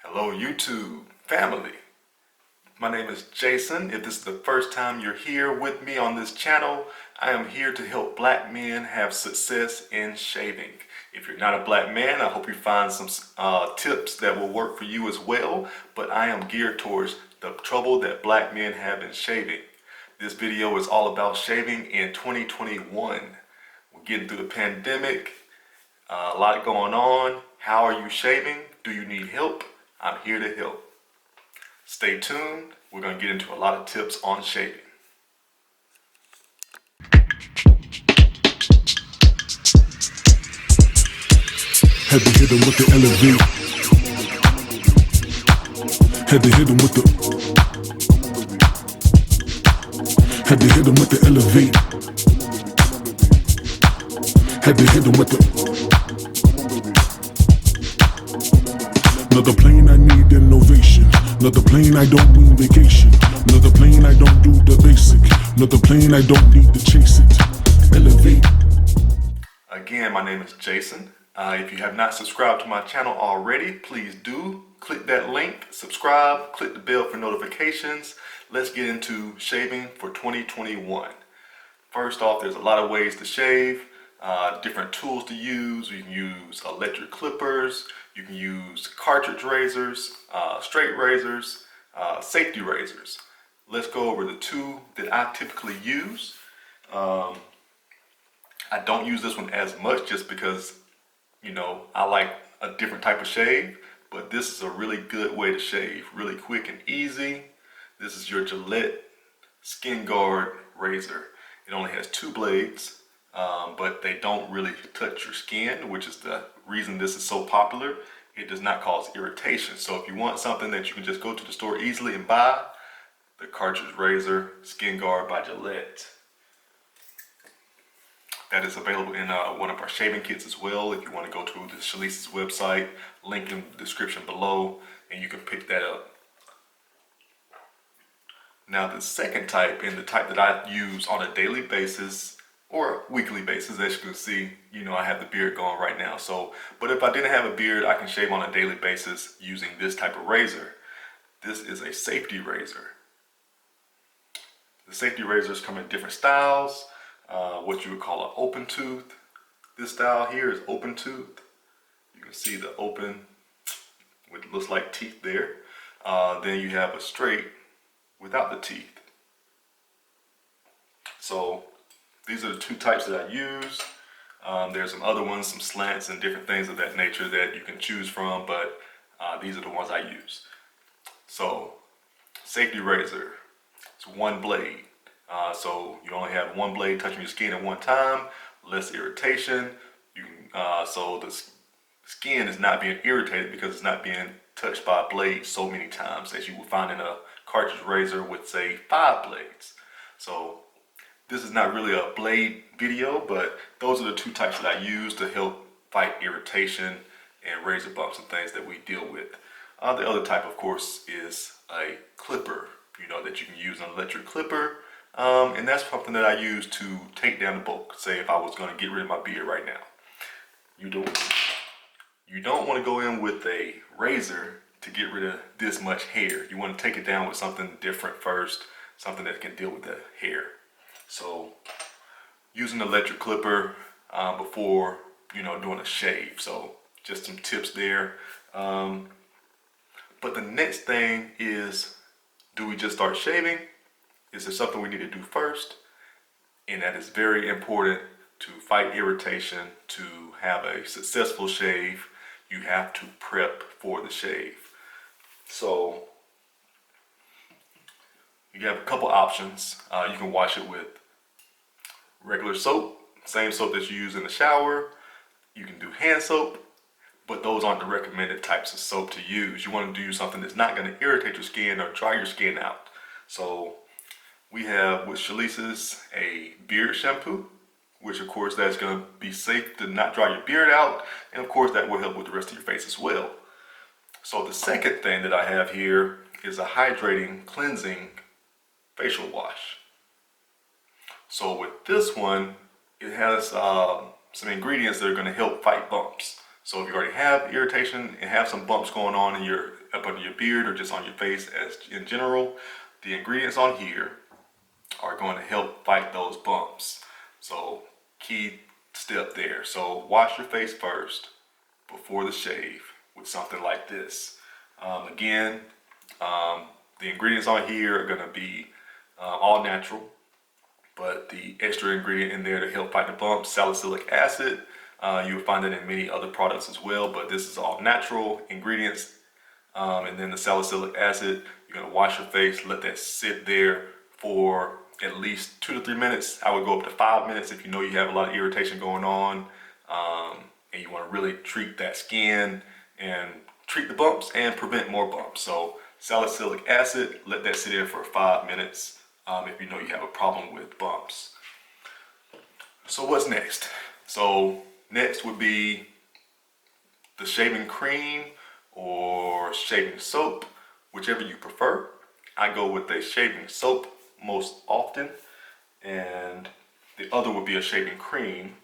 Hello YouTube family. My name is Jason. If this is the first time you're here with me on this channel, I am here to help black men have success in shaving. If you're not a black man, I hope you find some tips that will work for you as well, but I am geared towards the trouble that black men have in shaving. This video is all about shaving in 2021. We're getting through the pandemic, a lot going on. How are you shaving? Do you need help? I'm here to help. Stay tuned. We're going to get into a lot of tips on shaving. Had to hit him with the elevate. Had to hit him with the. Had to hit him with the elevate. Had to hit him with the. Another plane, I need innovation. Another plane, I don't mean vacation. Another plane, I don't do the basic. Another plane, I don't need to chase it. Elevate. Again, my name is Jason. If you have not subscribed to my channel already, please do. Click that link, subscribe, click the bell for notifications. Let's get into shaving for 2021. First off, there's a lot of ways to shave, different tools to use. You can use electric clippers, you can use cartridge razors, straight razors, safety razors. Let's go over the two that I typically use. I don't use this one as much just because, I like a different type of shave, but this is a really good way to shave, really quick and easy. This is your Gillette Skin Guard razor. It only has two blades, but they don't really touch your skin, which is the reason this is so popular. It does not cause irritation. So if you want something that you can just go to the store easily and buy, the cartridge razor Skin Guard by Gillette. That is available in one of our shaving kits as well. If you want to go to the Chalises website, link in the description below, and you can pick that up. Now the second type, and the type that I use on a daily basis or weekly basis, as you can see, I have the beard going right now. But if I didn't have a beard, I can shave on a daily basis using this type of razor. This is a safety razor. The safety razors come in different styles. What you would call an open tooth. This style here is open tooth. You can see the open, which looks like teeth there. Then you have a straight without the teeth. So these are the two types that I use. There's some other ones, some slants and different things of that nature that you can choose from, but these are the ones I use. So safety razor, it's one blade. So you only have one blade touching your skin at one time, less irritation. So the skin is not being irritated because it's not being touched by a blade so many times as you would find in a cartridge razor with, say, 5 blades. So this is not really a blade video, but those are the two types that I use to help fight irritation and razor bumps and things that we deal with. The other type, of course, is a clipper, that you can use an electric clipper. And that's something that I use to take down the bulk. Say if I was going to get rid of my beard right now. You don't want to go in with a razor to get rid of this much hair. You want to take it down with something different first, something that can deal with the hair. So use an electric clipper before doing a shave. So just some tips there. But the next thing is, do we just start shaving? Is there something we need to do first? And that is very important to fight irritation. To have a successful shave, you have to prep for the shave. So you have a couple options. You can wash it with regular soap, same soap that you use in the shower. You can do hand soap, but those aren't the recommended types of soap to use. You want to do something that's not going to irritate your skin or dry your skin out. So we have with Chalises a beard shampoo, which of course that's going to be safe to not dry your beard out, and of course that will help with the rest of your face as well. So the second thing that I have here is a hydrating, cleansing facial wash. So with this one, it has some ingredients that are going to help fight bumps. So if you already have irritation and have some bumps going on in your up under your beard or just on your face as in general, the ingredients on here are going to help fight those bumps. So key step there. So wash your face first before the shave with something like this. Again, the ingredients on here are going to be all natural, but the extra ingredient in there to help fight the bumps, salicylic acid, you will find it in many other products as well, but this is all natural ingredients. And then the salicylic acid, you're going to wash your face, let that sit there for at least 2 to 3 minutes. I would go up to 5 minutes if you know you have a lot of irritation going on, and you want to really treat that skin and treat the bumps and prevent more bumps. So salicylic acid, let that sit there for 5 minutes if you know you have a problem with bumps. So what's next? So next would be the shaving cream or shaving soap, whichever you prefer. I go with a shaving soap most often, and the other would be a shaving cream.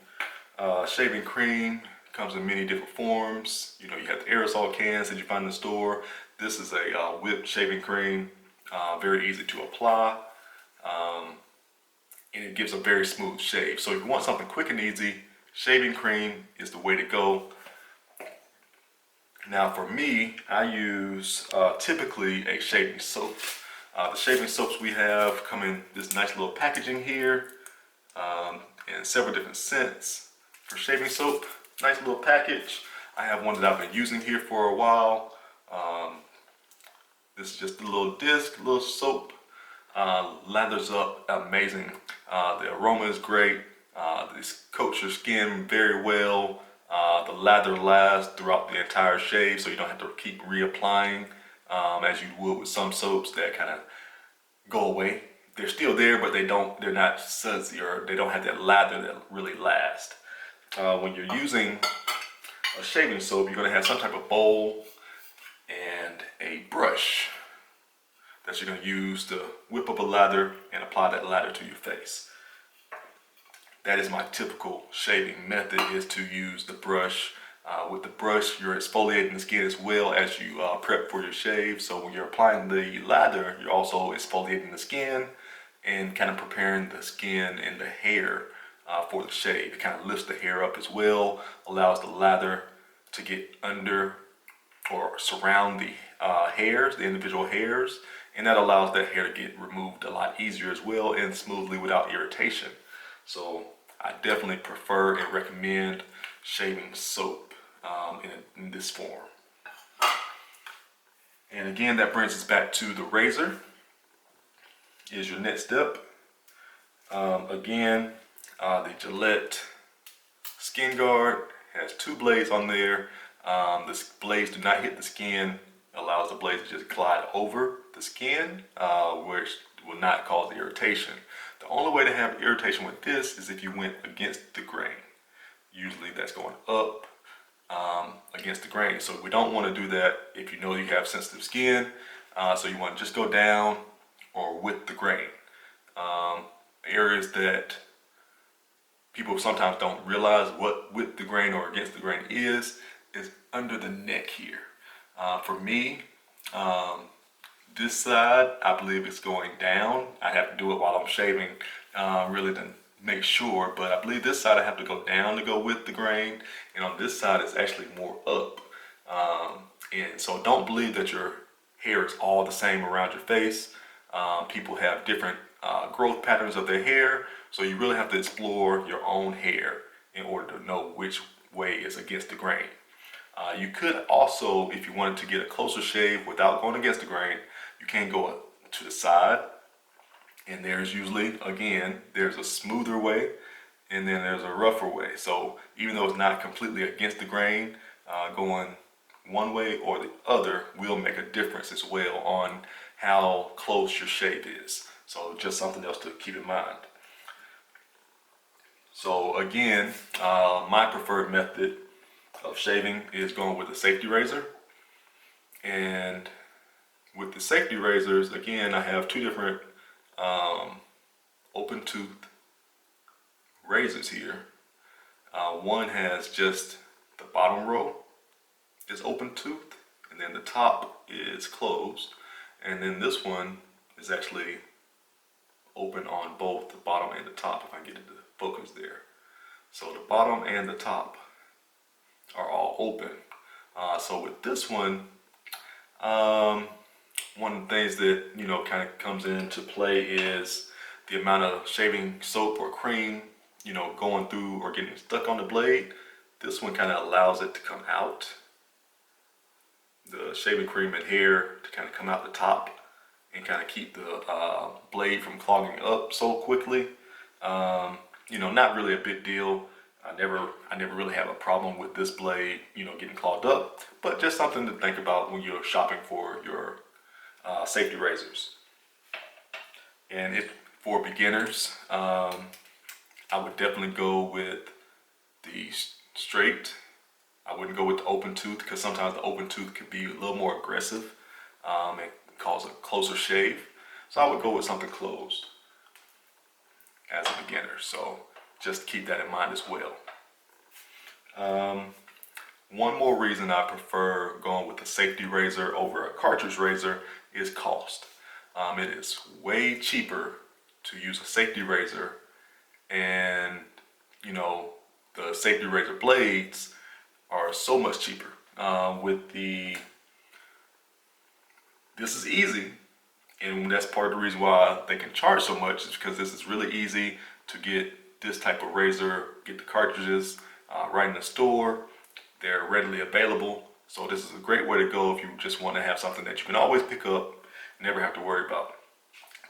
Shaving cream comes in many different forms. You know, you have the aerosol cans that you find in the store. This is a whipped shaving cream, very easy to apply, and it gives a very smooth shave. So if you want something quick and easy, shaving cream is the way to go. Now for me, I use typically a shaving soap. The shaving soaps we have come in this nice little packaging here, and several different scents. For shaving soap, nice little package. I have one that I've been using here for a while. This is just a little disc, little soap. Lathers up amazing. The aroma is great. This coats your skin very well. The lather lasts throughout the entire shave, so you don't have to keep reapplying as you would with some soaps that kind of go away. They're still there, but they're not sudsy, or they don't have that lather that really lasts. When you're using a shaving soap, you're going to have some type of bowl and a brush that you're going to use to whip up a lather and apply that lather to your face. That is my typical shaving method, is to use the brush. With the brush, you're exfoliating the skin as well as you prep for your shave. So when you're applying the lather, you're also exfoliating the skin and kind of preparing the skin and the hair for the shave. It kind of lifts the hair up as well, allows the lather to get under or surround the hairs, the individual hairs, and that allows that hair to get removed a lot easier as well and smoothly without irritation. So I definitely prefer and recommend shaving soap in this form. And again, that brings us back to the razor is your next step. Again, the Gillette Skin Guard has 2 blades on there. The blades do not hit the skin, allows the blades to just glide over the skin, which will not cause irritation. The only way to have irritation with this is if you went against the grain. Usually that's going up against the grain. So we don't want to do that if you know you have sensitive skin. So you want to just go down or with the grain. Areas that people sometimes don't realize what with the grain or against the grain is under the neck here. For me, this side, I believe it's going down. I have to do it while I'm shaving, really to make sure, but I believe this side I have to go down to go with the grain, and on this side it's actually more up. And so don't believe that your hair is all the same around your face. People have different growth patterns of their hair, so you really have to explore your own hair in order to know which way is against the grain. You could also, if you wanted to get a closer shave without going against the grain, you can go to the side, and there's usually, again, there's a smoother way and then there's a rougher way. So even though it's not completely against the grain, going one way or the other will make a difference as well on how close your shave is. So just something else to keep in mind. So again, my preferred method of shaving is going with a safety razor. And with the safety razors, again, I have 2 different open tooth razors here. One has just the bottom row is open tooth, and then the top is closed, and then this one is actually open on both the bottom and the top, if I get it to focus there. So the bottom and the top are all open. So with this one, one of the things that, you know, kind of comes into play is the amount of shaving soap or cream, you know, going through or getting stuck on the blade. This one kind of allows it to come out. The shaving cream and hair to kind of come out the top and kind of keep the blade from clogging up so quickly. You know, not really a big deal. I never really have a problem with this blade, you know, getting clogged up, but just something to think about when you're shopping for your safety razors. And if for beginners, I would definitely go with the straight. I wouldn't go with the open tooth, because sometimes the open tooth can be a little more aggressive and cause a closer shave. So I would go with something closed as a beginner. So just keep that in mind as well. One more reason I prefer going with a safety razor over a cartridge razor is cost. It is way cheaper to use a safety razor, and you know, the safety razor blades are so much cheaper. This is easy, and that's part of the reason why they can charge so much, is because this is really easy to get this type of razor, get the cartridges right in the store. They're readily available. So this is a great way to go if you just want to have something that you can always pick up, never have to worry about.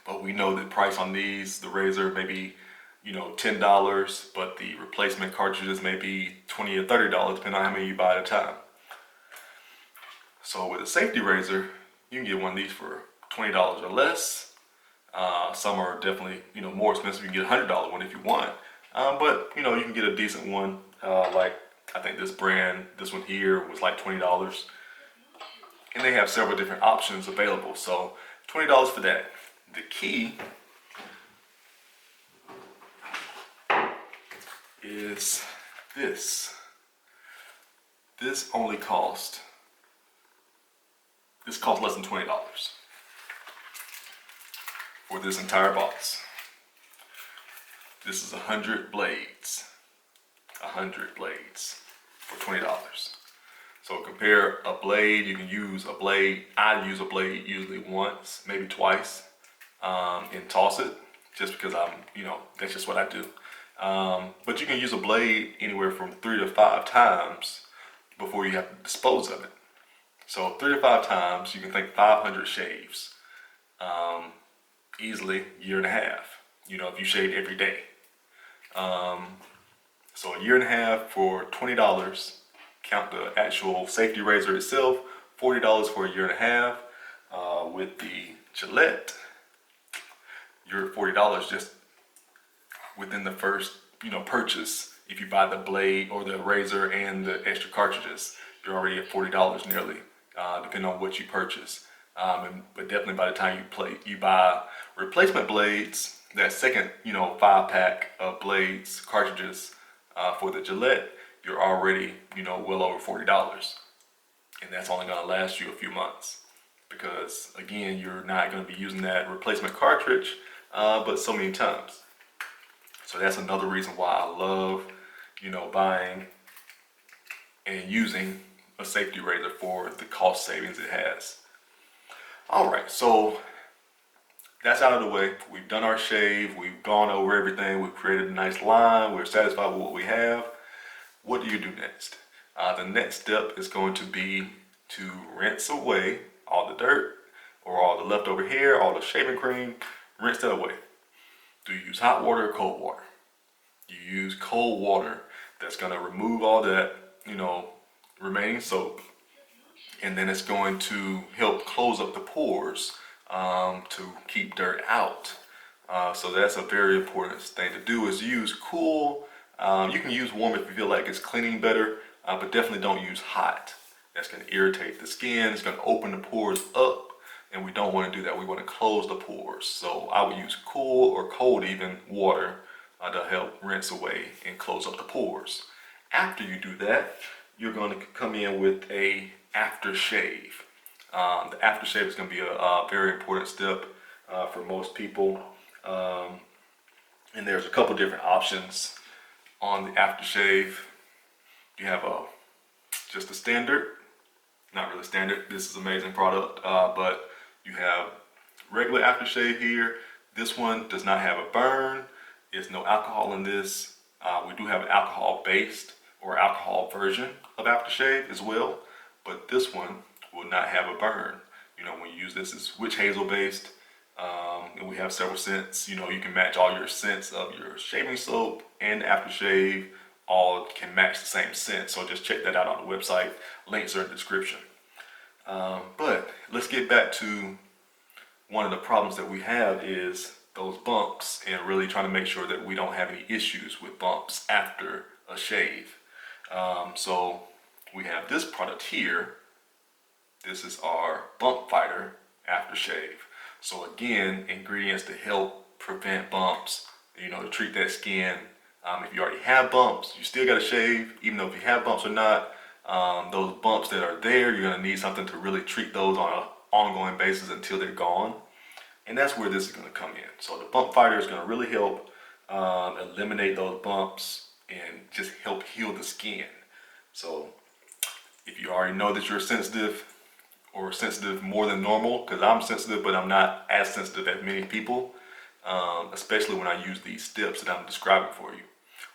But we know the price on these, the razor may be, you know, $10, but the replacement cartridges may be $20 or $30, depending on how many you buy at a time. So with a safety razor, you can get one of these for $20 or less. Some are definitely, you know, more expensive. You can get a $100 one if you want, but you know, you can get a decent one. Like I think this brand, this one here was like $20, and they have several different options available. So $20 for that. The key is this. This costs less than $20 for this entire box. This is 100 blades. 100 blades for $20. So compare a blade, you can use a blade, I use a blade usually once, maybe twice, and toss it, just because that's just what I do. But you can use a blade anywhere from 3 to 5 times before you have to dispose of it. So 3 to 5 times, you can think 500 shaves, easily, year and a half, you know, if you shave every day. So a year and a half for $20, count the actual safety razor itself, $40 for a year and a half. With the Gillette, you're at $40 just within the first, purchase. If you buy the blade or the razor and the extra cartridges, you're already at $40 nearly, depending on what you purchase. But definitely by the time you buy replacement blades, that second, 5-pack of blades, cartridges for the Gillette, you're already, well over $40. And that's only going to last you a few months, because again, you're not going to be using that replacement cartridge but so many times. So that's another reason why I love, buying and using a safety razor for the cost savings it has. All right, so that's out of the way. We've done our shave, we've gone over everything, we've created a nice line, we're satisfied with what we have. What do you do next? The next step is going to be to rinse away all the dirt or all the leftover hair, all the shaving cream. Rinse that away. Do you use hot water or cold water? You use cold water. That's going to remove all that, remaining soap, and then it's going to help close up the pores to keep dirt out. So that's a very important thing to do, is use cool. You can use warm if you feel like it's cleaning better, but definitely don't use hot. That's going to irritate the skin. It's going to open the pores up, and we don't want to do that. We want to close the pores. So I would use cool or cold even water to help rinse away and close up the pores. After you do that, you're going to come in with a aftershave. The aftershave is going to be a very important step for most people. And there's a couple different options on the aftershave. You have just a standard, not really standard. This is an amazing product, but you have regular aftershave here. This one does not have a burn. There's no alcohol in this. We do have an alcohol-based or alcohol version of aftershave as well, but this one will not have a burn. You know, when you use this, it's witch hazel based, and we have several scents. You know, you can match all your scents of your shaving soap and aftershave. All can match the same scent, so just check that out on the website. Links are in the description. But let's get back to one of the problems that we have is those bumps, and really trying to make sure that we don't have any issues with bumps after a shave. So we have this product here. This is our bump fighter aftershave. So again, ingredients to help prevent bumps, you know, to treat that skin. If you already have bumps, you still got to shave, even though if you have bumps or not. Those bumps that are there, you're going to need something to really treat those on an ongoing basis until they're gone. And that's where this is going to come in. So the bump fighter is going to really help eliminate those bumps and just help heal the skin. So if you already know that you're sensitive, or sensitive more than normal, because I'm sensitive, but I'm not as sensitive as many people, especially when I use these steps that I'm describing for you.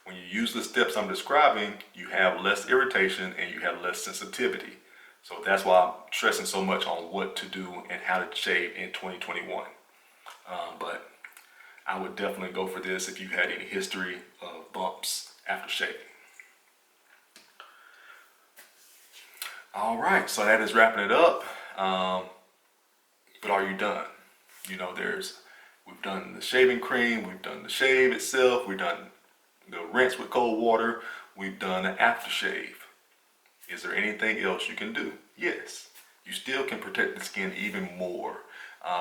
When you use the steps I'm describing, you have less irritation and you have less sensitivity. So that's why I'm stressing so much on what to do and how to shave in 2021. But I would definitely go for this if you had any history of bumps after shaving. All right, so that is wrapping it up. But are you done? You know, we've done the shaving cream, we've done the shave itself, we've done the rinse with cold water, we've done an aftershave. Is there anything else you can do? Yes, you still can protect the skin even more,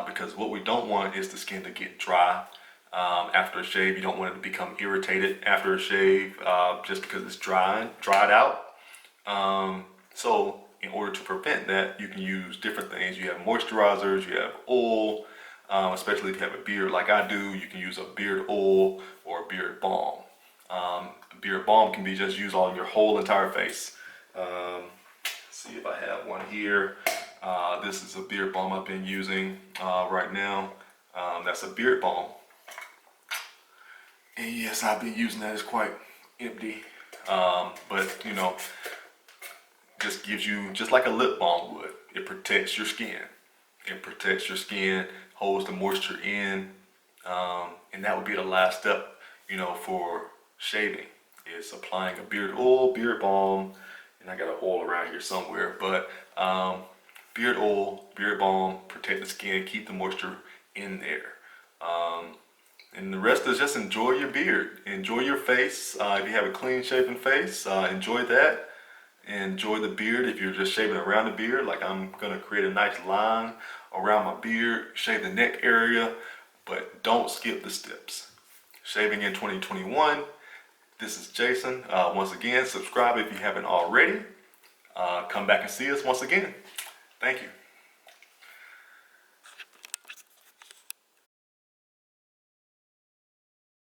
because what we don't want is the skin to get dry after a shave. You don't want it to become irritated after a shave just because it's dried out. So in order to prevent that, you can use different things. You have moisturizers, you have oil, especially if you have a beard like I do, you can use a beard oil or a beard balm. A beard balm can be just used on your whole entire face. See if I have one here. This is a beard balm I've been using right now. That's a beard balm. And yes, I've been using that. It's quite empty. But you know, just gives you, just like a lip balm would, it protects your skin. It protects your skin, holds the moisture in, and that would be the last step, you know, for shaving, is applying a beard oil, beard balm, and I got an oil around here somewhere, but beard oil, beard balm, protect the skin, keep the moisture in there. And the rest is just enjoy your beard, enjoy your face. If you have a clean shaven face, enjoy that. Enjoy the beard. If you're just shaving around the beard, like I'm gonna create a nice line around my beard, shave the neck area, but don't skip the steps. Shaving in 2021. This is Jason. Once again, subscribe if you haven't already. Come back and see us once again. Thank you.